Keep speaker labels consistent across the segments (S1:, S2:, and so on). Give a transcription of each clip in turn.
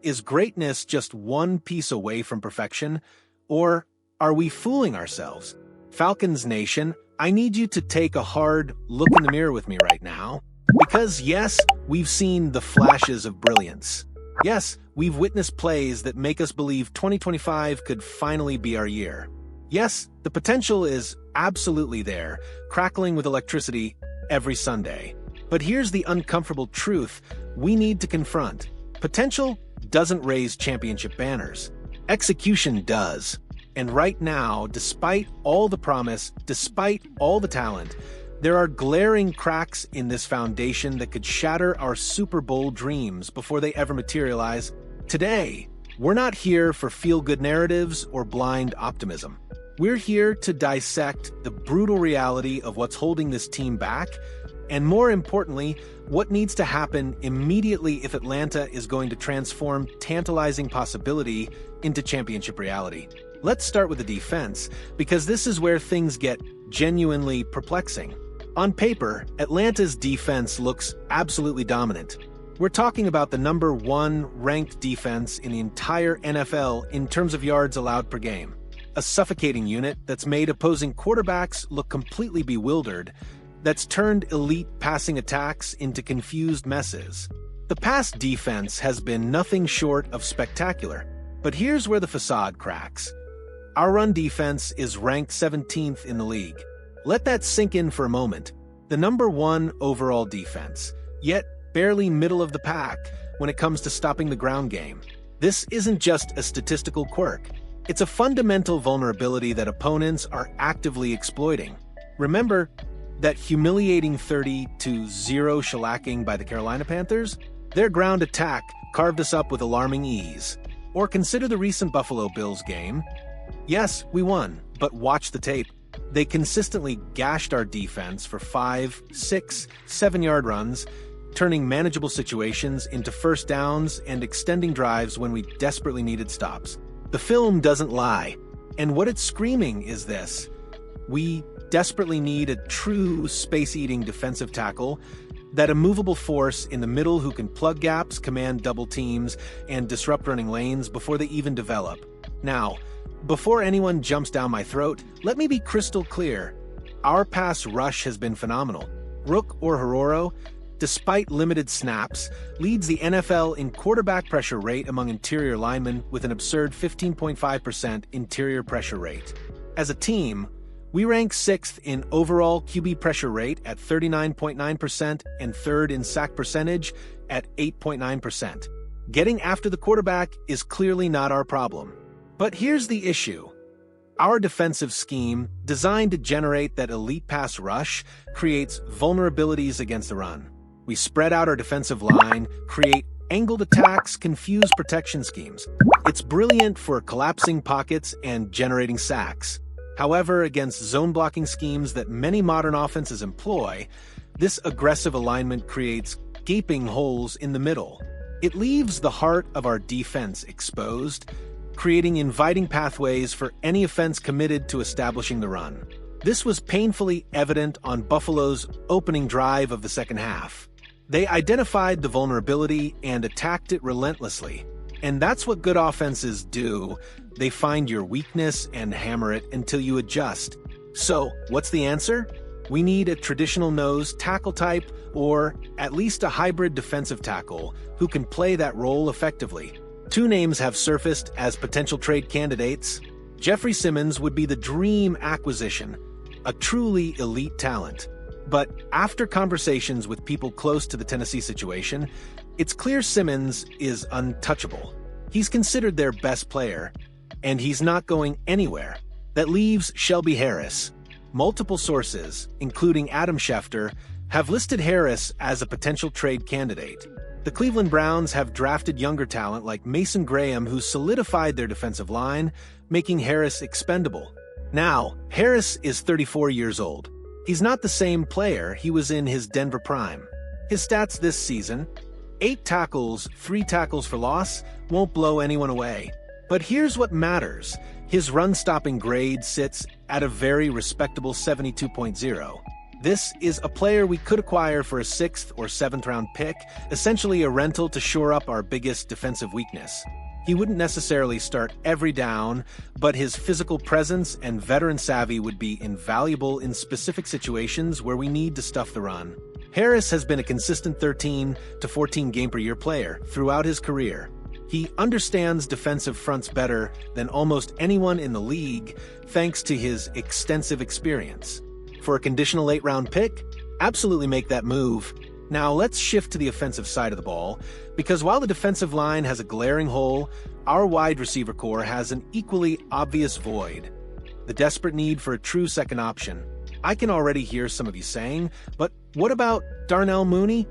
S1: Is greatness just one piece away from perfection? Or are we fooling ourselves? Falcons Nation, I need you to take a hard look in the mirror with me right now. Because yes, we've seen the flashes of brilliance. Yes, we've witnessed plays that make us believe 2025 could finally be our year. Yes, the potential is absolutely there, crackling with electricity every Sunday. But here's the uncomfortable truth we need to confront. Potential doesn't raise championship banners. Execution does. And right now, despite all the promise, despite all the talent, there are glaring cracks in this foundation that could shatter our Super Bowl dreams before they ever materialize. Today, we're not here for feel-good narratives or blind optimism. We're here to dissect the brutal reality of what's holding this team back, and more importantly, what needs to happen immediately if Atlanta is going to transform tantalizing possibility into championship reality. Let's start with the defense, because this is where things get genuinely perplexing. On paper, Atlanta's defense looks absolutely dominant. We're talking about the number 1 ranked defense in the entire NFL in terms of yards allowed per game. A suffocating unit that's made opposing quarterbacks look completely bewildered, that's turned elite passing attacks into confused messes. The pass defense has been nothing short of spectacular, but here's where the facade cracks. Our run defense is ranked 17th in the league. Let that sink in for a moment. The number 1 overall defense, yet barely middle of the pack when it comes to stopping the ground game. This isn't just a statistical quirk. It's a fundamental vulnerability that opponents are actively exploiting. Remember that humiliating 30-0 shellacking by the Carolina Panthers? Their ground attack carved us up with alarming ease. Or consider the recent Buffalo Bills game. Yes, we won, but watch the tape. They consistently gashed our defense for 5, 6, 7-yard runs, turning manageable situations into first downs and extending drives when we desperately needed stops. The film doesn't lie, and what it's screaming is this. We desperately need a true space-eating defensive tackle, that immovable force in the middle who can plug gaps, command double teams, and disrupt running lanes before they even develop. Now, before anyone jumps down my throat, let me be crystal clear. Our pass rush has been phenomenal. Rook or Hororo, despite limited snaps, leads the NFL in quarterback pressure rate among interior linemen with an absurd 15.5% interior pressure rate. As a team, we rank 6th in overall QB pressure rate at 39.9% and 3rd in sack percentage at 8.9%. Getting after the quarterback is clearly not our problem. But here's the issue. Our defensive scheme, designed to generate that elite pass rush, creates vulnerabilities against the run. We spread out our defensive line, create angled attacks, confuse protection schemes. It's brilliant for collapsing pockets and generating sacks. However, against zone-blocking schemes that many modern offenses employ, this aggressive alignment creates gaping holes in the middle. It leaves the heart of our defense exposed, creating inviting pathways for any offense committed to establishing the run. This was painfully evident on Buffalo's opening drive of the second half. They identified the vulnerability and attacked it relentlessly. And that's what good offenses do. They find your weakness and hammer it until you adjust. So, what's the answer? We need a traditional nose tackle type, or at least a hybrid defensive tackle who can play that role effectively. 2 names have surfaced as potential trade candidates. Jeffrey Simmons would be the dream acquisition, a truly elite talent. But after conversations with people close to the Tennessee situation, it's clear Simmons is untouchable. He's considered their best player, and he's not going anywhere. That leaves Shelby Harris. Multiple sources, including Adam Schefter, have listed Harris as a potential trade candidate. The Cleveland Browns have drafted younger talent like Mason Graham, who solidified their defensive line, making Harris expendable. Now, Harris is 34 years old. He's not the same player he was in his Denver prime. His stats this season, 8 tackles, 3 tackles for loss, won't blow anyone away. But here's what matters. His run-stopping grade sits at a very respectable 72.0. This is a player we could acquire for a 6th or 7th round pick, essentially a rental to shore up our biggest defensive weakness. He wouldn't necessarily start every down, but his physical presence and veteran savvy would be invaluable in specific situations where we need to stuff the run. Harris has been a consistent 13 to 14 game per year player throughout his career. He understands defensive fronts better than almost anyone in the league, thanks to his extensive experience. For a conditional 8th round pick, absolutely make that move. Now let's shift to the offensive side of the ball, because while the defensive line has a glaring hole, our wide receiver core has an equally obvious void: the desperate need for a true second option. I can already hear some of you saying, but what about Darnell Mooney?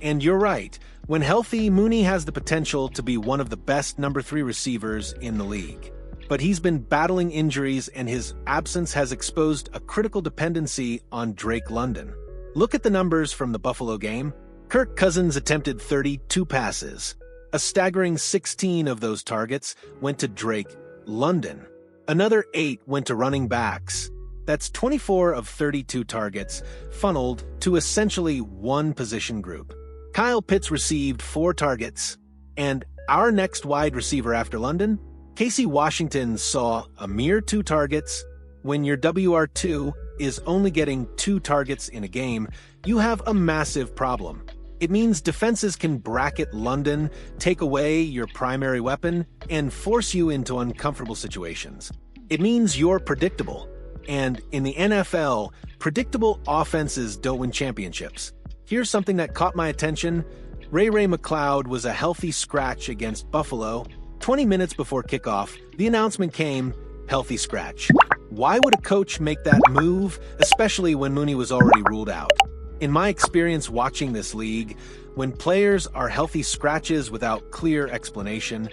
S1: And you're right. When healthy, Mooney has the potential to be one of the best number 3 receivers in the league. But he's been battling injuries, and his absence has exposed a critical dependency on Drake London. Look at the numbers from the Buffalo game. Kirk Cousins attempted 32 passes. A staggering 16 of those targets went to Drake London. Another 8 went to running backs. That's 24 of 32 targets funneled to essentially one position group. Kyle Pitts received 4 targets. And our next wide receiver after London, Casey Washington, saw a mere 2 targets. When your WR2 is only getting 2 targets in a game, you have a massive problem. It means defenses can bracket London, take away your primary weapon, and force you into uncomfortable situations. It means you're predictable. And in the NFL, predictable offenses don't win championships. Here's something that caught my attention. Ray McCloud was a healthy scratch against Buffalo. 20 minutes before kickoff, the announcement came, healthy scratch. Why would a coach make that move, especially when Mooney was already ruled out? In my experience watching this league, when players are healthy scratches without clear explanation,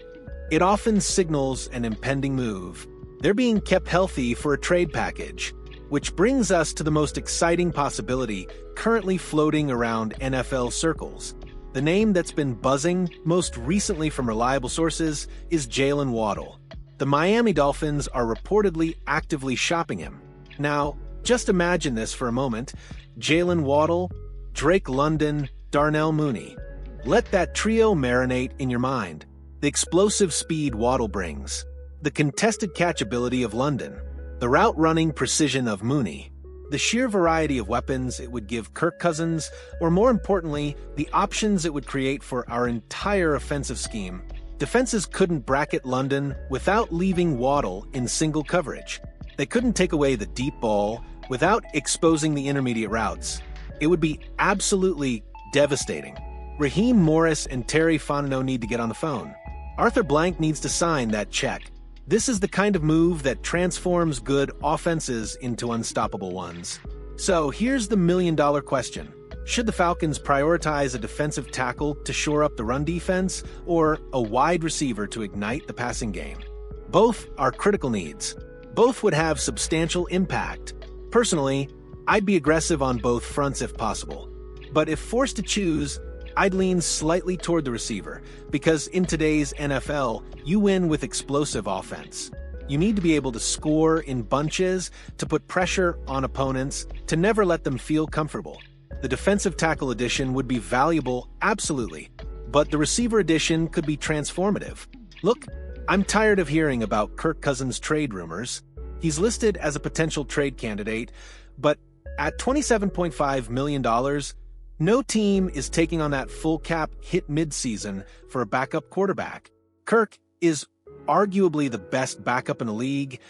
S1: it often signals an impending move. They're being kept healthy for a trade package, which brings us to the most exciting possibility currently floating around NFL circles. The name that's been buzzing, most recently from reliable sources, is Jaylen Waddle. The Miami Dolphins are reportedly actively shopping him. Now, just imagine this for a moment. Jaylen Waddle, Drake London, Darnell Mooney. Let that trio marinate in your mind. The explosive speed Waddle brings, the contested catchability of London, the route-running precision of Mooney, the sheer variety of weapons it would give Kirk Cousins, or more importantly, the options it would create for our entire offensive scheme. Defenses couldn't bracket London without leaving Waddle in single coverage. They couldn't take away the deep ball without exposing the intermediate routes. It would be absolutely devastating. Raheem Morris and Terry Fontenot need to get on the phone. Arthur Blank needs to sign that check. This is the kind of move that transforms good offenses into unstoppable ones. So here's the million-dollar question. Should the Falcons prioritize a defensive tackle to shore up the run defense, or a wide receiver to ignite the passing game? Both are critical needs. Both would have substantial impact. Personally, I'd be aggressive on both fronts if possible. But if forced to choose, I'd lean slightly toward the receiver, because in today's NFL, you win with explosive offense. You need to be able to score in bunches, to put pressure on opponents, to never let them feel comfortable. The defensive tackle addition would be valuable, absolutely, but the receiver addition could be transformative. Look, I'm tired of hearing about Kirk Cousins' trade rumors. He's listed as a potential trade candidate, but at $27.5 million, no team is taking on that full cap hit midseason for a backup quarterback. Kirk is arguably the best backup in the league,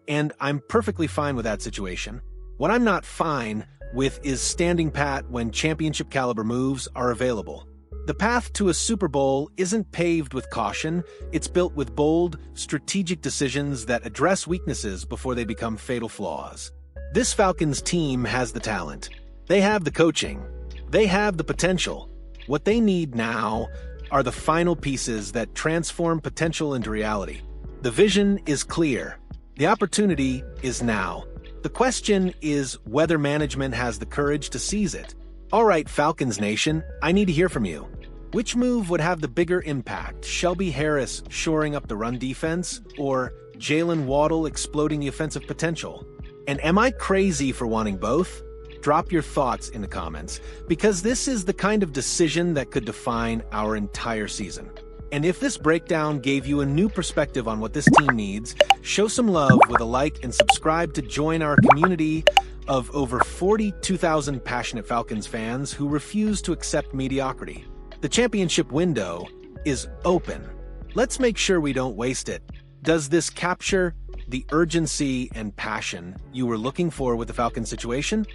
S1: and I'm perfectly fine with that situation. What I'm not fine with is standing pat when championship caliber moves are available. The path to a Super Bowl isn't paved with caution, it's built with bold, strategic decisions that address weaknesses before they become fatal flaws. This Falcons team has the talent. They have the coaching. They have the potential. What they need now are the final pieces that transform potential into reality. The vision is clear. The opportunity is now. The question is whether management has the courage to seize it. All right, Falcons Nation, I need to hear from you. Which move would have the bigger impact? Shelby Harris shoring up the run defense, or Jaylen Waddle exploding the offensive potential? And am I crazy for wanting both? drop your thoughts in the comments, because this is the kind of decision that could define our entire season. And if this breakdown gave you a new perspective on what this team needs, show some love with a like and subscribe to join our community of over 42,000 passionate Falcons fans who refuse to accept mediocrity. The championship window is open. Let's make sure we don't waste it. Does this capture the urgency and passion you were looking for with the Falcons situation?